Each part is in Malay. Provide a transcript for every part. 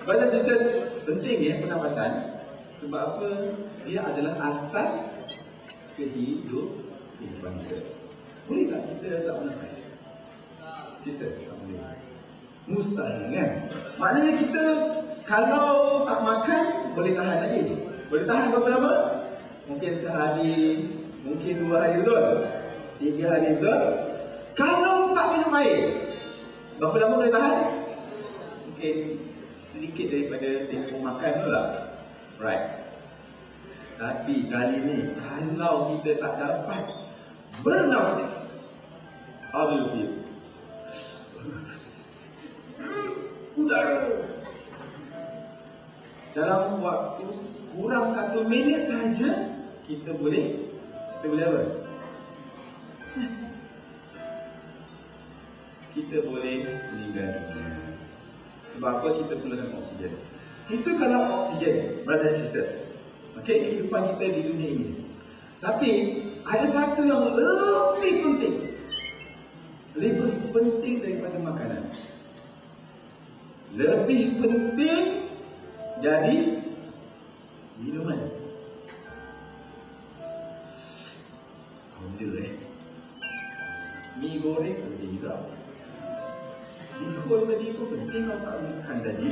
Brothers and sisters, penting ya pernafasan. Sebab apa? Dia adalah asas kehidupan kita. Boleh tak kita tak bernafas? Sister, tak boleh. Mustahil kan? Maknanya kita kalau tak makan, boleh tahan lagi. Boleh tahan berapa lama? Mungkin sehari, mungkin 2 hari, betul? 3 hari, betul? Kalau tak minum air, berapa lama boleh tahan? Mungkin sedikit daripada tempoh makan tu lah. Right. Tapi kali ni, kalau kita tak dapat bernafas, how do you feel? Udara dalam waktu kurang 1 minit sahaja kita boleh apa? Yes. Kita boleh meninggal dunia. Sebab apa? Kita perlukan oksigen. Itu kalau oksigen, brothers and sisters. Okay, kehidupan kita di dunia ini. Tapi ada satu yang lebih penting, lebih penting daripada makanan. Lebih penting jadi minuman. Benda mi goreng penting juga. Mi goreng tadi pun penting. Kalau tak makan tadi,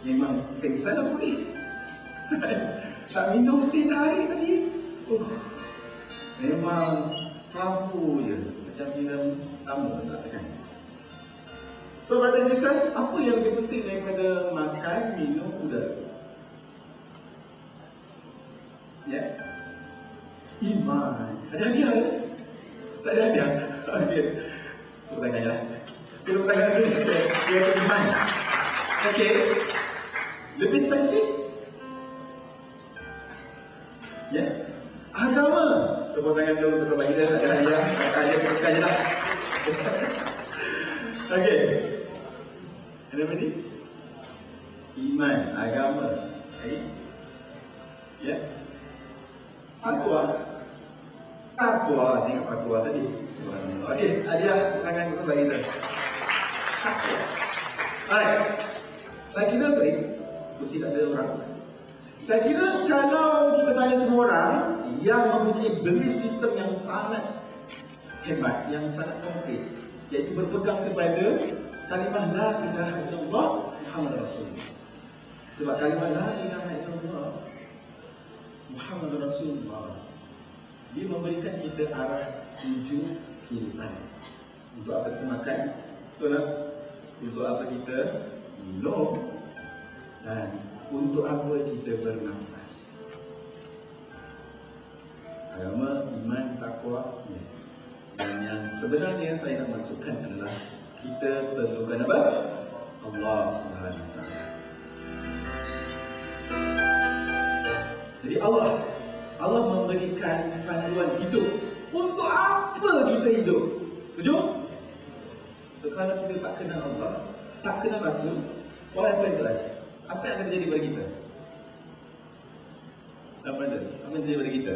memang pengsan lah boleh. Tak minum teh tarik tadi, memang lampu je. Macam filem tamu tak kan? So brothers and sisters, apa yang lebih penting daripada makan, minum, udara? Ya? Iman. Ada hadiah ke? Tak ada hadiah? Okey. Tepuk tangan je lah. Tepuk tangan lagi. Dia ada iman. Okey. Lebih spesifik? Ya? Agama. Tepuk tangan dulu untuk bagi dia tak ada hadiah. Tak ada tepuk je lah. Okey. Ada apa ni? Iman, agama. Okay. Ya. Fatwa. Takwa, saya ingat fatwa tadi. Okey, hadiah tangan kepada kita. Baik. Saya kira mesti tak ada orang. Saya kira kalau kita tanya semua orang yang mempunyai belief system yang sangat hebat, yang sangat konkret, iaitu berpegang kepada kalimah la ilaha illallah Muhammad Rasulullah. Sebab kalimah la ilaha illallah Muhammad Rasulullah, dia memberikan kita arah tuju kehidupan. Untuk apa kita makan? Betul tak? Untuk apa kita minum? Dan untuk apa kita bernafas? Agama, iman, takwa, yes. Dan yang sebenarnya saya nak masukkan adalah kita perlukan apa? Allah Subhanahu Wa Taala. Jadi Allah memberikan panduan hidup. Untuk apa kita hidup? Setuju? So, kalau kita tak kenal Allah, tak kenal Rasul, what happens to us? Apa yang akan terjadi pada kita? Apa yang terjadi pada kita?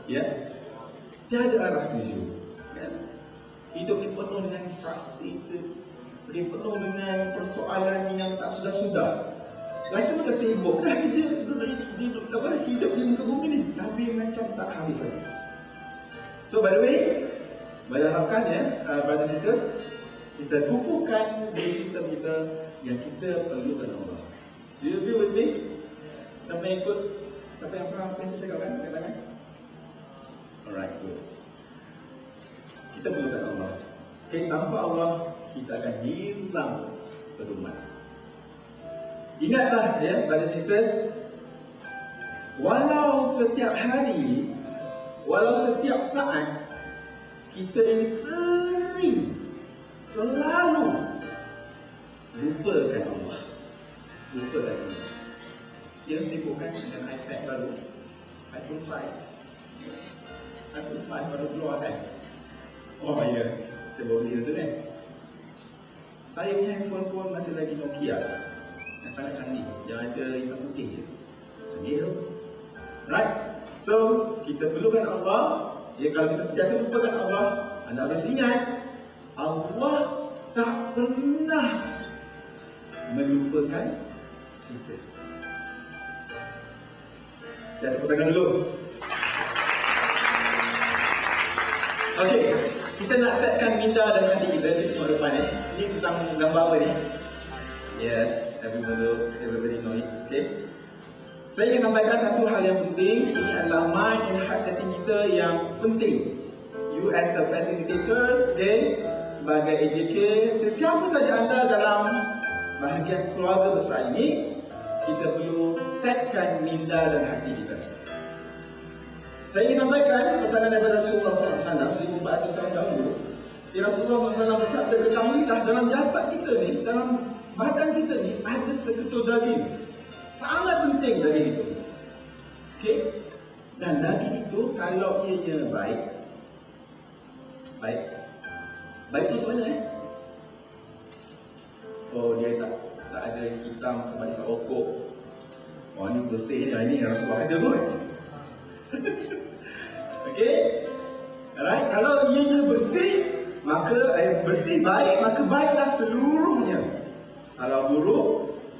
Ya? Tiada arah tuju. Kan? Hidup ni penuh dengan frustrated, dia penuh dengan persoalan yang tak sudah-sudah. Rasa macam sibuk dah kerja, hidup di muka bumi ni, tapi macam tak habis-habis. So by the way, berharapkan ya, brothers and sisters, kita kukuhkan belief system kita yang kita perlukan Allah. Do you agree with me? Siapa yang ikut? Siapa yang faham apa yang saya cakap kan? Katakan. Alright, good. Kita perlukan Allah. Okay, tanpa Allah, kita akan hilang pedoman. Ingatlah ya, brothers and sisters, walau setiap hari, walau setiap saat, kita ini selalu lupakan Allah. Lupakan Allah. Dia sibukkan dengan iPad baru, iPhone 5. iPhone 5 baru keluar kan? Oh ya, saya bawa dia tu kan. Saya punya handphone pun masih lagi Nokia yang sangat canggih, yang ada hitam putih je. Canggih tu. Right? So, kita perlukan Allah. Ya, kalau kita sentiasa lupakan Allah, anda harus ingat, Allah tak pernah melupakan kita. Ya, tepuk tangan dulu. Okey, kita nak setkan minda dan hati kita. Kita tengok depan ni. Ini tentang gambar apa ni? Yes, everybody know it. Okay. Saya ingin sampaikan satu hal yang penting. Ini adalah mind and heart setting kita yang penting. You as a facilitator, then sebagai AJK, sesiapa saja anda dalam bahagian keluarga besar ini, kita perlu setkan minda dan hati kita. Saya ingin sampaikan pesanan daripada Rasulullah SAW 1400 tahun dahulu. Rasulullah SAW bersabda, ketahuilah dalam jasad kita ni, dalam badan kita ni ada seketul daging. Sangat penting daging itu. Okey? Dan daging itu kalau ianya baik itu macam mana Oh, dia tak ada hitam sebab isap rokok. Oh, ni bersih ni Rasulullah kata pun. Okey? Alright, kalau ianya bersih, maka bersih baik, maka baiklah seluruhnya. Kalau buruk,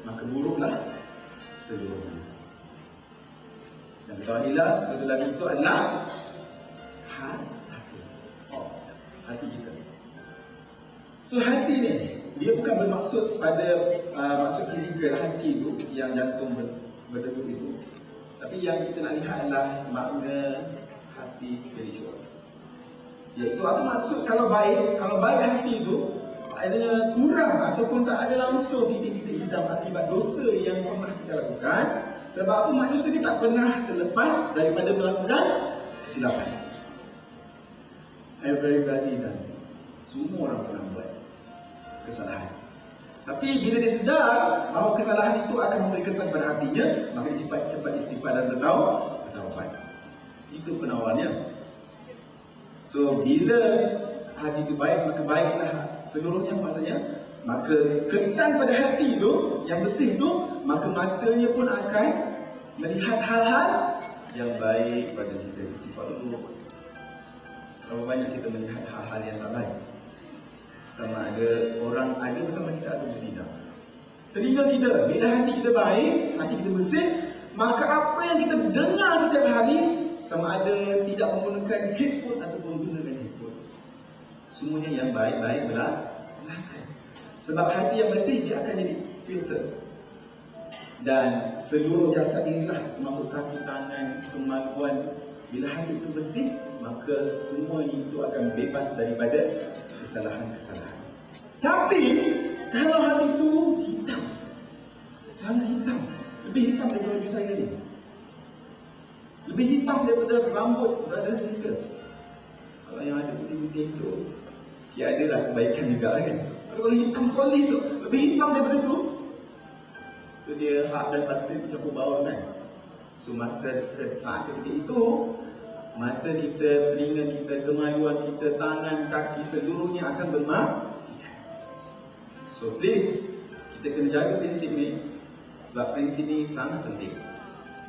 maka buruklah seluruhnya. Dan ketahuilah seketul daging itu adalah hati kita. So hati ni, dia bukan bermaksud pada maksud fizikal hati itu, yang jantung berdegup itu. Tapi yang kita nak lihat adalah makna hati spiritual. Iaitu apa maksud kalau baik hati itu ada kurang ataupun tak ada langsung titik-titik hitam akibat dosa yang pernah kita lakukan. Sebab apa? Manusia ni tak pernah terlepas daripada melakukan kesilapan. Everybody does. Semua orang pernah buat kesalahan. Tapi bila dia sedar bahawa kesalahan itu akan memberi kesan pada hatinya, maka dia cepat istighfar dan bertaubat. Itu penawarnya. So bila hati itu baik, maka baiklah seluruhnya maksudnya. Maka kesan pada hati itu yang bersih itu, maka matanya pun akan melihat hal-hal yang baik pada kita. Istighfar dulu. Berapa banyak kita melihat hal-hal yang tak baik? Sama ada orang ada bersama kita atau tidak. Telinga kita, bila hati kita baik, hati kita bersih, maka apa yang kita dengar setiap hari, sama ada tidak menggunakan headphone ataupun gunakan headphone, semuanya yang baik-baik belakang. Sebab hati yang bersih, dia akan jadi filter. Dan seluruh jasad inilah, termasuk kaki, tangan, kemaluan, bila hati itu bersih, maka semua itu akan bebas daripada kesalahan-kesalahan. Tapi kalau hati itu hitam, sangat hitam, lebih hitam daripada baju saya ni, lebih hitam daripada rambut brother and sisters. Kalau yang ada putih-putih itu, tiada lah kebaikan juga kan. Kalau hitam solid tu, lebih hitam daripada tu, so dia hak dan batin campur baur kan. So saat ketika itu, mata kita, telinga kita, kemaluan kita, tangan, kaki, seluruhnya akan bermaksiat. So please, kita kena jaga prinsip ni. Sebab prinsip ni sangat penting.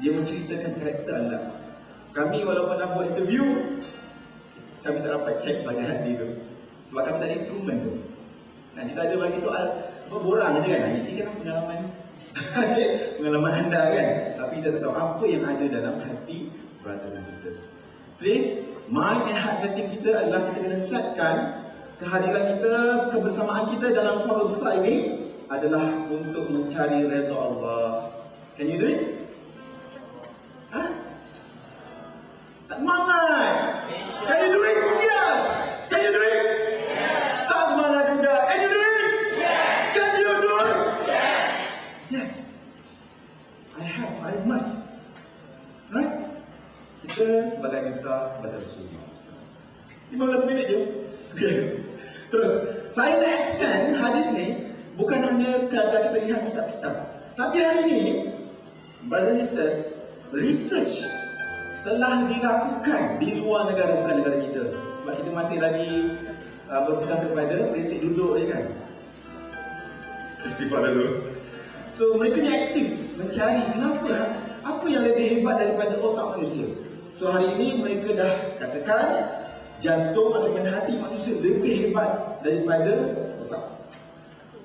Dia menceritakan karakter anda. Kami walaupun nak buat interview, kami tak dapat cek bagian hati tu. Sebab kami tak ada instrumen tu. Nah, kita ada bagi soal, borang je kan. Isi kan pengalaman pengalaman anda kan. Tapi kita tak tahu apa yang ada dalam hati brothers and sisters. Please, mind and heart setting kita adalah kita kena setkan kehadiran kita, kebersamaan kita dalam keluarga besar ini adalah untuk mencari redha Allah. Can you do it? Hah? Tak semangat? Can you do it? Yes! Can you do it? Yes! Tak semangat juga. Can you do it? Yes! Can you do it? Yes! Yes! I must. Right? Kita sebagai kita kepada Rasulullah 15 minit je. Okay. Terus, saya nak extend hadis ni bukan hanya sekadar kita lihat kitab-kitab. Tapi hari ini, brothers and sisters, research telah dilakukan di luar negara, bukan negara kita. Sebab kita masih lagi berpegang kepada prinsip duduk je kan. Istighfar dulu. So mereka ni aktif mencari kenapa, apa yang lebih hebat daripada otak manusia. So hari ini mereka dah katakan jantung ataupun hati manusia lebih hebat daripada otak.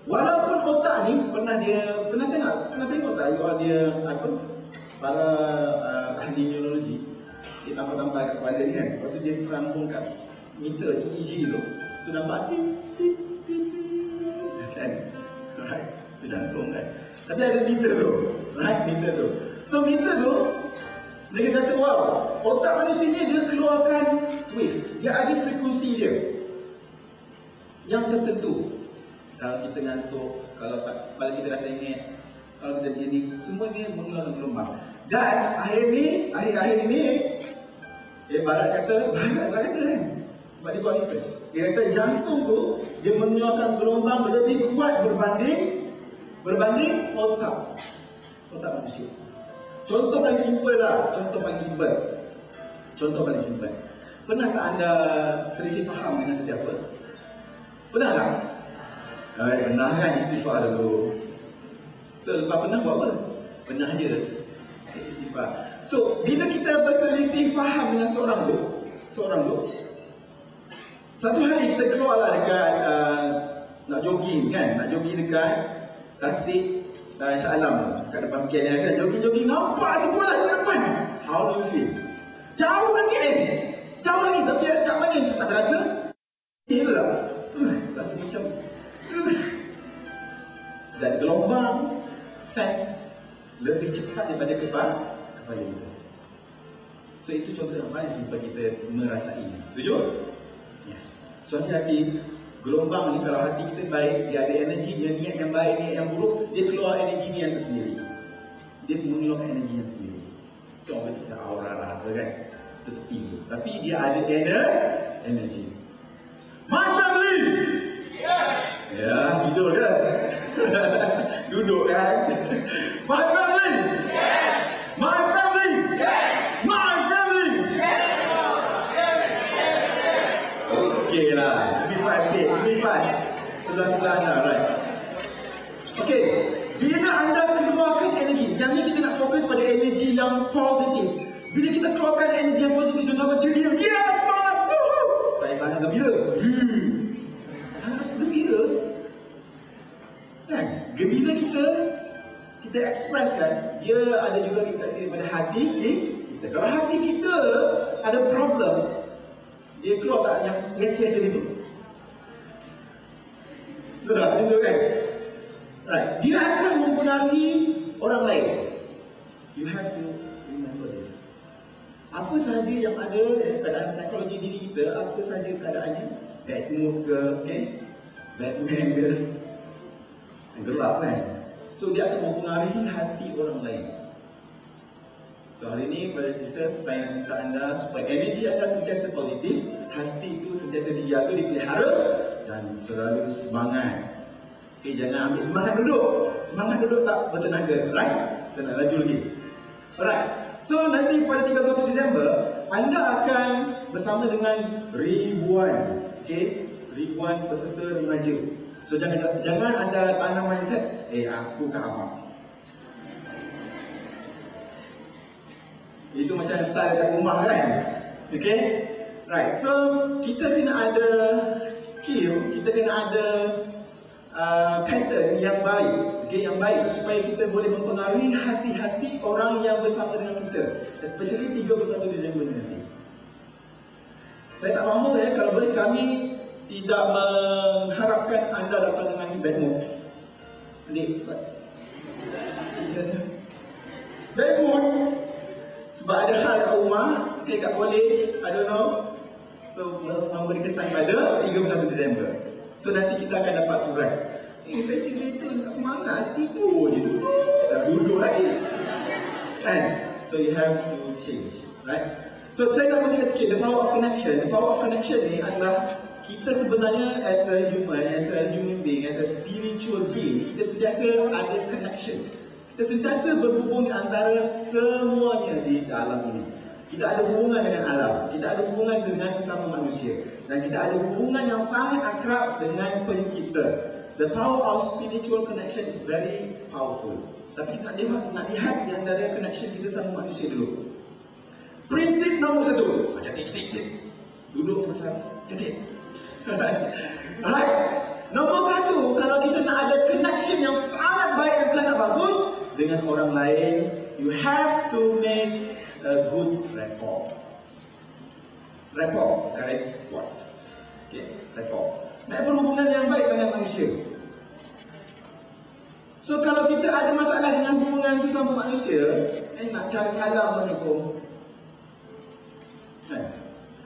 Walaupun otak ni pernah tengok tak dia apa para ahli neurologi dia tambah-tambah kat kepala ni kan, lepas tu dia sambung kat meter EEG tu nampak kan, right, tu jantung kan, tapi ada meter tu, right, meter tu. So meter tu mereka kata wow, otak manusia ni dia keluarkan wave, dia ada frekuensi dia yang tertentu. Kalau kita ngantuk, kalau kepala kita rasa ingat, kalau kita jadi, semua dia mengeluarkan gelombang. Dan akhir-akhir ini, barat kata kan, sebab dia buat research. Dia kata jantung tu, dia mengeluarkan gelombang lebih kuat berbanding otak manusia. Contoh paling simple lah, contoh paling simple. Pernah tak anda selisih faham dengan sesiapa? Pernah tak? Pernah kan, istighfar dulu. So lepas pernah buat apa? Pernah je istighfar. So bila kita berselisih faham dengan seorang tu, satu hari kita keluarlah dekat nak jogging dekat Tasik Shah Alam, kat depan KLS kan, jogging nampak sekolah di depan. How do you feel? Jauh lagi tapi kat mana yang cepat rasa? Gila, rasa macam dan gelombang sense lebih cepat daripada kepala kita. So itu contoh yang paling simple kita merasai. Setuju? Yes. So hati-hati, gelombang ni kalau hati kita baik, dia ada energi, dia niat yang baik, niat yang buruk, dia keluar energi ni yang tersendiri. Dia mengeluarkan energi yang sendiri. So orang kata aura lah kan, tepi, tapi dia ada energi. My family! Yes! Ya, tidur kan? Duduk kan? My family! Yes! My family! Yes! My family! Yes! Yes! Okay lah, lebih fun. Sebelah-sebelah anda, right? Okay, bila anda keluarkan energi, yang ni kita nak fokus pada energi yang positif. Bila kita keluarkan energi yang positif, contoh macam dia, yes, man! Saya sangat gembira. Sangat gembira. Kan? Gembira kita expresskan, dia ada juga refleksi daripada hati kita. Kalau hati kita ada problem, dia keluar tak yang yes tadi tu? Betul tak? Betul kan? Right. Dia akan mempengaruhi orang lain. You have to remember this. Apa sahaja yang ada keadaan psikologi diri kita, apa sahaja keadaannya, bad mood ke, okay? Bad mood ke, gelap kan? So dia akan mempengaruhi hati orang lain. So hari ini pada sister, saya minta anda supaya energi anda sentiasa positif, hati itu sentiasa dijaga, dipelihara dan selalu semangat. Okay, jangan ambil semangat duduk tak bertenaga, right? Saya nak laju lagi. Alright. So nanti pada 31 Disember anda akan bersama dengan ribuan peserta remaja. So jangan anda tanam mindset, aku kan abang. Itu macam style dekat rumah kan? Okay? Right, so kita kena ada skill, kita kena ada pattern yang baik, yang baik supaya kita boleh mempengaruhi hati-hati orang yang bersama dengan kita, especially 31 Disember nanti. Saya tak mahu kalau boleh kami tidak mengharapkan anda datang dengan bad mood. Adik, cepat. Bad mood sebab ada hal kat rumah, kat college, I don't know. So memberi kesan pada 31 Disember. So nanti kita akan dapat surat. Investigator tak semangat, tidur je dulu. Tak duduk lagi. Kan? So you have to change, right? So saya nak bercakap sikit, the power of connection. The power of connection ni adalah kita sebenarnya as a human being, as a spiritual being, kita sentiasa ada connection. Kita sentiasa berhubung antara semuanya di alam ini. Kita ada hubungan dengan alam, kita ada hubungan dengan sesama manusia, dan kita ada hubungan yang sangat akrab dengan pencipta. The power of spiritual connection is very powerful. Tapi kita nak lihat di antara connection kita sama manusia dulu. Prinsip nombor 1, macam tik-tik-tik, duduk bersama, cantik. Alright, Nombor satu, kalau kita nak ada connection yang sangat baik dan sangat bagus dengan orang lain, you have to make a good rapport. Rapport, correct? What? Okay, rapport. Nak berhubungan yang baik sangat manusia. So kalau kita ada masalah dengan hubungan sesama manusia, nak cari Assalamualaikum.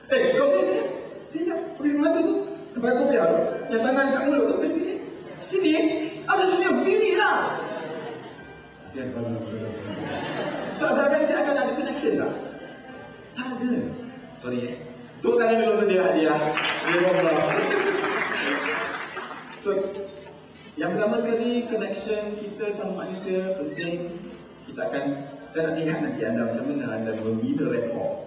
Kau sini. Sini, pergi mata tu. Tempat kopi tu. Yang tangan kat mulut tu, pergi sini. Sini? Apa senyum? Sini lah. So agak-agak saya akan ada connection tak? Tak ada. Sorry Tepuk tangan dulu untuk dia. So, yang pertama sekali, connection kita sama manusia penting. Saya nak ingat nanti anda macam mana anda membina rapport.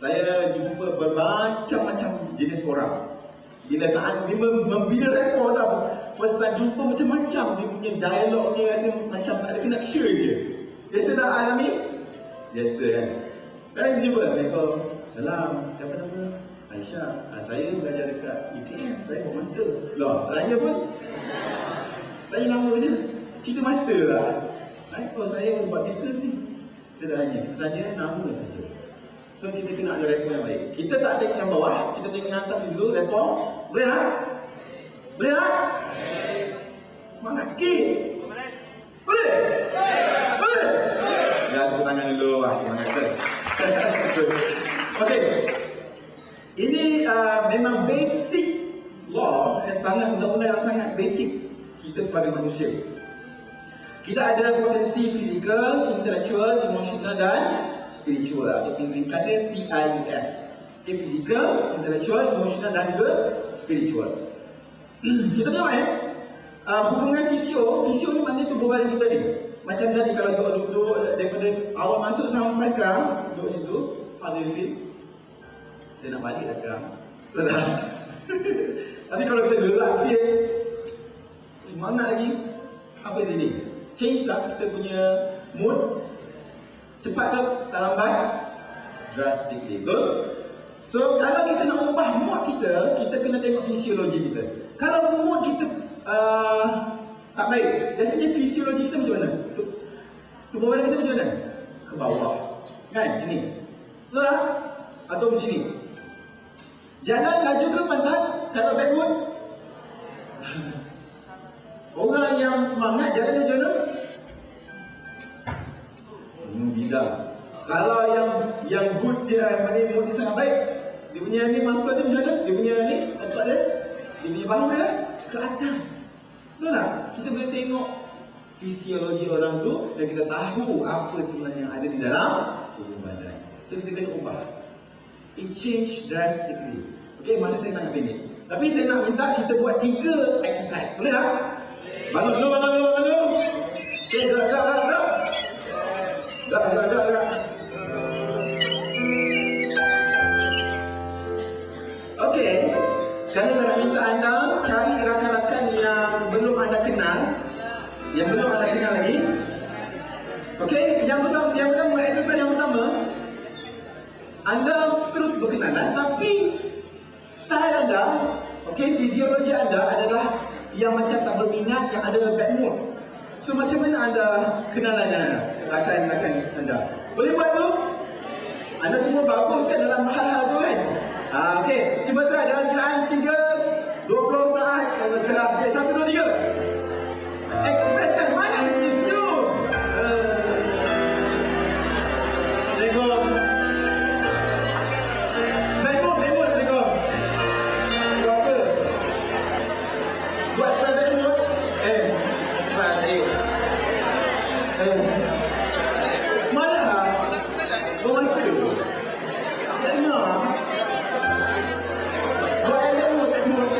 Saya jumpa bermacam-macam jenis orang. Bila saat dia membina rapport dah, first time jumpa macam-macam, dia punya dialog dia rasa macam tak ada connection je. Biasa tak alami? Biasa kan? Kadang kita jumpa, Assalamualaikum. Salam, siapa nama? Aisyah. Saya belajar dekat UTM, saya buat master. Loh, tanya pun tanya nama je, cerita master lah. Oh, saya buat bisnes ni. Kita tanya nama saja. So kita kena ada rapport yang baik. Kita tak tengok yang bawah, kita tengok yang atas dulu, rapport. Boleh tak? Boleh tak? Semangat sikit. Boleh? Boleh? Ya, tepuk tangan dulu. Wah, semangat tu. Okey. Ini memang basic law, sangat undang-undang yang sangat basic kita sebagai manusia. Kita ada potensi fizikal, intelektual, emosional dan spiritual atau ringkasnya PIES. Okay, fizikal, intelektual, emosional dan juga spiritual. Kita tengok hubungan fisio ni maknanya tubuh badan kita ni. Macam tadi kalau duduk daripada awal masuk sampai sekarang, duduk itu, how do you feel? Saya nak balik dah sekarang. Betul. Tapi kalau kita gerak sikit, semangat lagi, apa jadi? Change lah kita punya mood. Cepat ke tak lambat? Drastically, betul? So kalau kita nak ubah mood kita, kita kena tengok fisiologi kita. Kalau mood kita tak baik, biasanya fisiologi kita macam mana? Tubuh badan kita macam mana? Ke bawah, kan? Macam ni, betul tak? Atau macam ni. Jalan laju ke pantas kalau bad mood? Orang yang semangat jalan macam mana? Bidang. Kalau yang good dia, yang mood dia sangat baik, dia punya ni masa dia macam mana? Dia punya ni, tempat dia punya bahu dia ke atas. Betul tak? Kita boleh tengok fisiologi orang tu dan kita tahu apa sebenarnya yang ada di dalam tubuh badan. So kita kena ubah. It change drastically. Okay, masa saya sangat pendek. Tapi saya nak minta kita buat 3 exercise. Boleh tak? Bangun dulu. Okay, gerak. Okay, sekarang saya nak minta anda cari rakan-rakan yang belum anda kenal, lagi. Okay, yang pertama, exercise yang pertama, anda terus berkenalan, tapi style anda, okay, fisiologi anda adalah yang macam tak berminat, yang ada bad mood. So macam mana anda kenalan dengan rakan-rakan anda? Boleh buat tu? Anda semua bagus kan dalam hal-hal tu kan? Okey, cuba try dalam kiraan 3, 20 saat. Kalau sekarang, okay, 1, 2, 3. Ekspreskan mana senyum. Tengok. Tengok. Buat apa? Buat style tengok. Mana lah? Bermasa dengar. Buat yang tengok.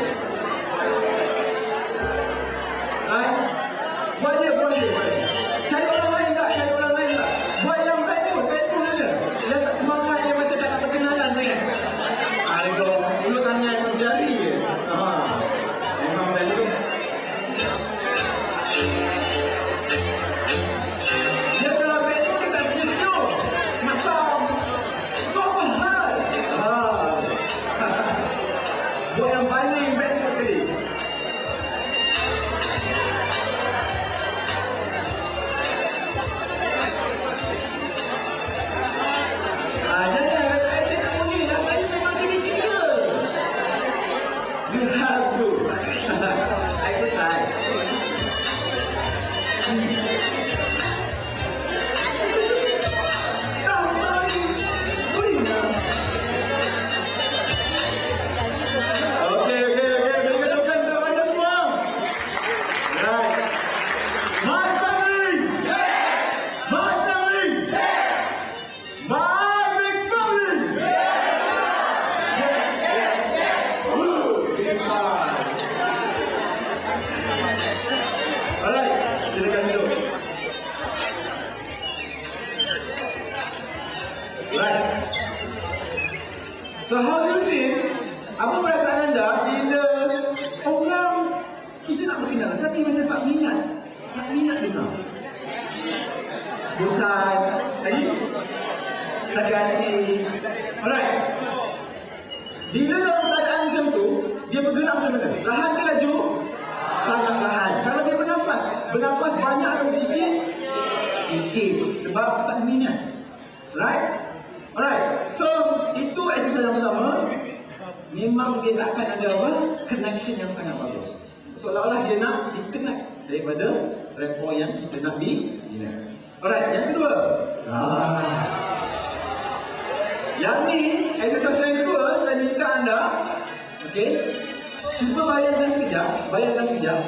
So how do you feel? Apa perasaan anda bila orang kita nak berkenal tapi macam tak minat dengar? Bosan, lagi? Sakit hati. Alright. Bila dalam keadaan macam tu, dia bergerak macam mana? Lahan ke laju? Sangat lahan. Kalau dia bernafas banyak atau sedikit? Sedikit. Sebab tak minat. Right? Alright, so itu exercise yang pertama. Memang dia takkan ada apa? Connection yang sangat bagus. Seolah-olah dia nak disconnect daripada rapport yang kita nak bina. Alright, yang kedua. Yang ni, exercise yang kedua, saya minta anda, okay, cuba bayangkan sekejap.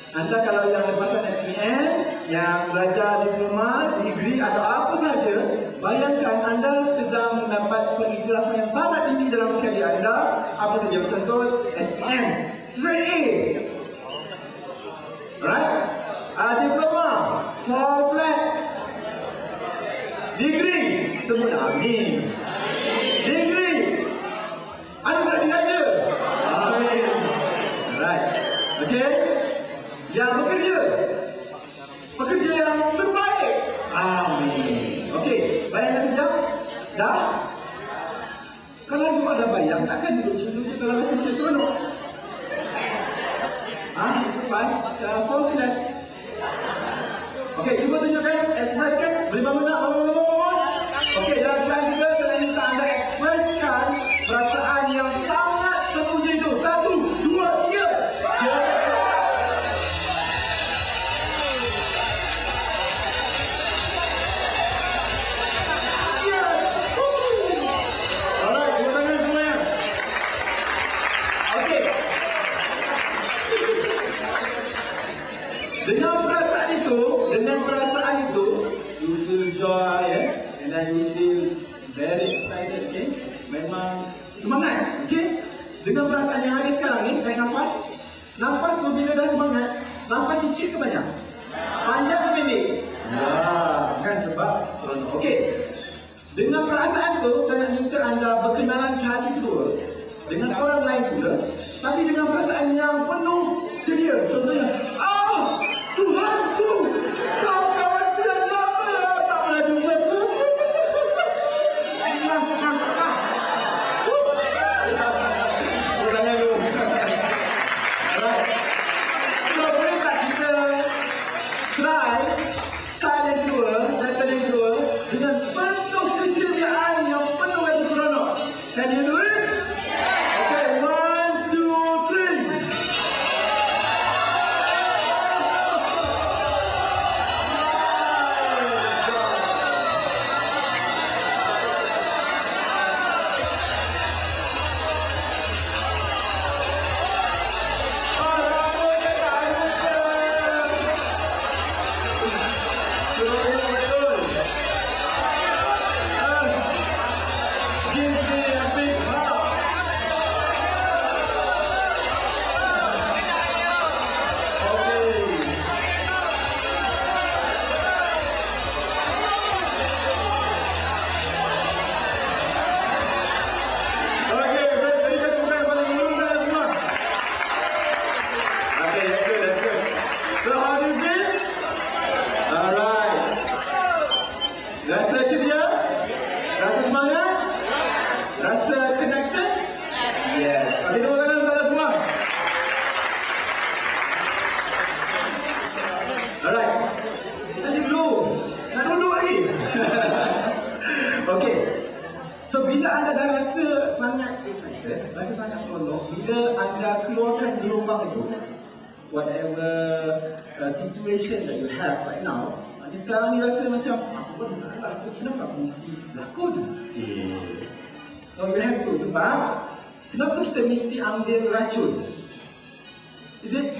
Anda kalau yang lepasan SPM, yang belajar diploma, degree atau apa sahaja, bayangkan anda sedang mendapat pengikhlasan yang sangat tinggi dalam kerjaya anda. Apa saja, contoh SPM, straight A. Right? Diploma, 4 flat. Degree, sebut amin. Degree, anda tak diraja. Amin. Right. Okay? Yang bekerja yang terbaik. Amin. Okey, bayangkan sekejap. Dah? Kalau awak dah bayang, takkan duduk kalau rasa macam seronok. Lepas, follow that. Okey, cuba tunjukkan, expresskan. Boleh bangun tak? Okey, dalam kelas kita, saya minta anda expresskan perasaan yang sangat terpuji itu. 1, 2, 3. Dengan perasaan itu, you feel joy, and then you feel very excited, okay? Memang semangat, okay? Dengan perasaan yang ada sekarang ni, tarik nafas. Nafas tu bila dah semangat, nafas sikit ke banyak? Panjang ke pendek? Ya, kan sebab seronok. Okay. Dengan perasaan tu, saya nak minta anda berkenalan ke hati kedua dengan orang lain pula, tapi dengan perasaan yang penuh ceria. Contohnya, Tuhanku, kau kawanku yang lama tak pernah jumpa. Tanya dulu. So, boleh tak kita try style yang kedua, method yang kedua dengan penuh keceriaan yang penuh rasa seronok? Can you do it? Okay, 1, 2, 3. Rasa ceria? Rasa semangat? Rasa connection? Yes. Okey, tepuk tangan kepada semua. Alright. Nanti dulu. Nak dulu lagi. Okey. So, bila anda dah rasa sangat excited, rasa sangat seronok, bila anda keluarkan gelombang itu, whatever situation that you have right now, ni sekarang ni rasa macam aku pun salah, kenapa aku mesti lakon? So you have to, sebab kenapa kita mesti ambil racun? Is it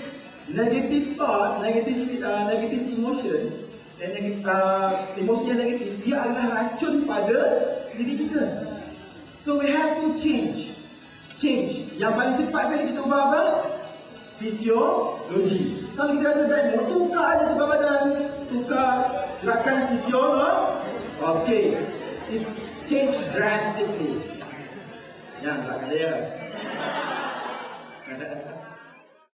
negative thought, negative emotion, dan emosi yang negatif, dia adalah racun pada diri kita. So we have to change. Yang paling cepat sekali kita ubah apa? Fisiologi. Kalau kita rasa bad mood, tukar aja tukar badan, tukar gerakan fisiologi. Okay, it's change drastically. Yang tak ada ya.